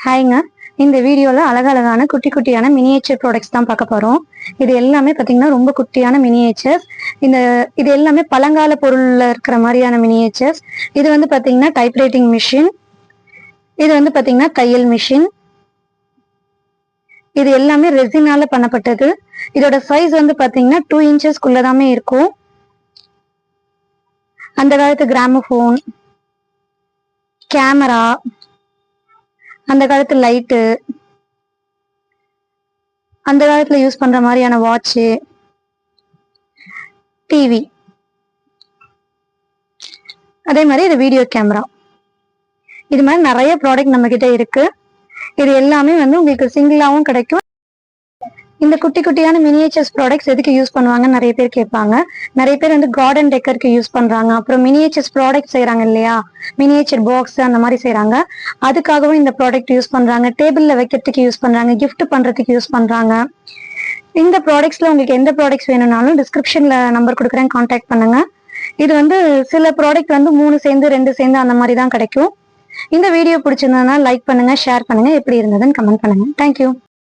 ஹாய்ங்க. இந்த வீடியோல அழகழகான குட்டி குட்டியான மினியேச்சர் ப்ராடக்ட்ஸ் தான் பார்க்க போறோம். இது எல்லாமே பாத்தீங்கன்னா ரொம்ப குட்டியான மினியேச்சர்ஸ். இது எல்லாமே பழங்கால பொருள்ல இருக்கிற மாதிரியான மினியேச்சர்ஸ். இது வந்து பாத்தீங்கன்னா டைப்ரைட்டிங் மிஷின். இது வந்து பாத்தீங்கன்னா தையல் மிஷின். இது எல்லாமே ரெசினால பண்ணப்பட்டது. இதோட சைஸ் வந்து பாத்தீங்கன்னா 2 இன்ச்சஸ்க்குள்ளதாமே இருக்கும். அந்த காலத்து கிராமபோன், கேமரா, அந்த காலத்து லைட்டு, அந்த காலத்துல யூஸ் பண்ற மாதிரியான வாட்சு, டிவி, அதே மாதிரி இது வீடியோ கேமரா. இது மாதிரி நிறைய ப்ராடக்ட் நம்ம கிட்ட இருக்கு. இது எல்லாமே வந்து உங்களுக்கு சிங்கிளாவும் கிடைக்கும். இந்த குட்டி குட்டியான மினியேச்சர்ஸ் ப்ராடக்ட்ஸ் எதுக்கு யூஸ் பண்ணுவாங்கன்னு நிறைய பேர் கேட்பாங்க. நிறைய பேர் வந்து கார்டன் டெக்கருக்கு யூஸ் பண்றாங்க. அப்புறம் மினியேச்சர்ஸ் ப்ராடக்ட் செய்யறாங்க இல்லையா, மினியேச்சர் பாக்ஸ் அந்த மாதிரி செய்யறாங்க. அதுக்காகவும் இந்த ப்ராடக்ட் யூஸ் பண்றாங்க. டேபிள்ல வைக்கிறதுக்கு யூஸ் பண்றாங்க, கிஃப்ட் பண்றதுக்கு யூஸ் பண்றாங்க. இந்த ப்ராடக்ட்ஸ்ல உங்களுக்கு எந்த ப்ராடக்ட்ஸ் வேணும்னாலும் டிஸ்கிரிப்ஷன்ல நம்பர் கொடுக்குறேன், கான்டாக்ட் பண்ணுங்க. இது வந்து சில ப்ராடக்ட் வந்து 3 சேர்ந்து 2 சேர்ந்து அந்த மாதிரி தான் கிடைக்கும். இந்த வீடியோ பிடிச்சிருந்ததுன்னா லைக் பண்ணுங்க, ஷேர் பண்ணுங்க, எப்படி இருந்ததுன்னு கமெண்ட் பண்ணுங்க. தேங்க்யூ.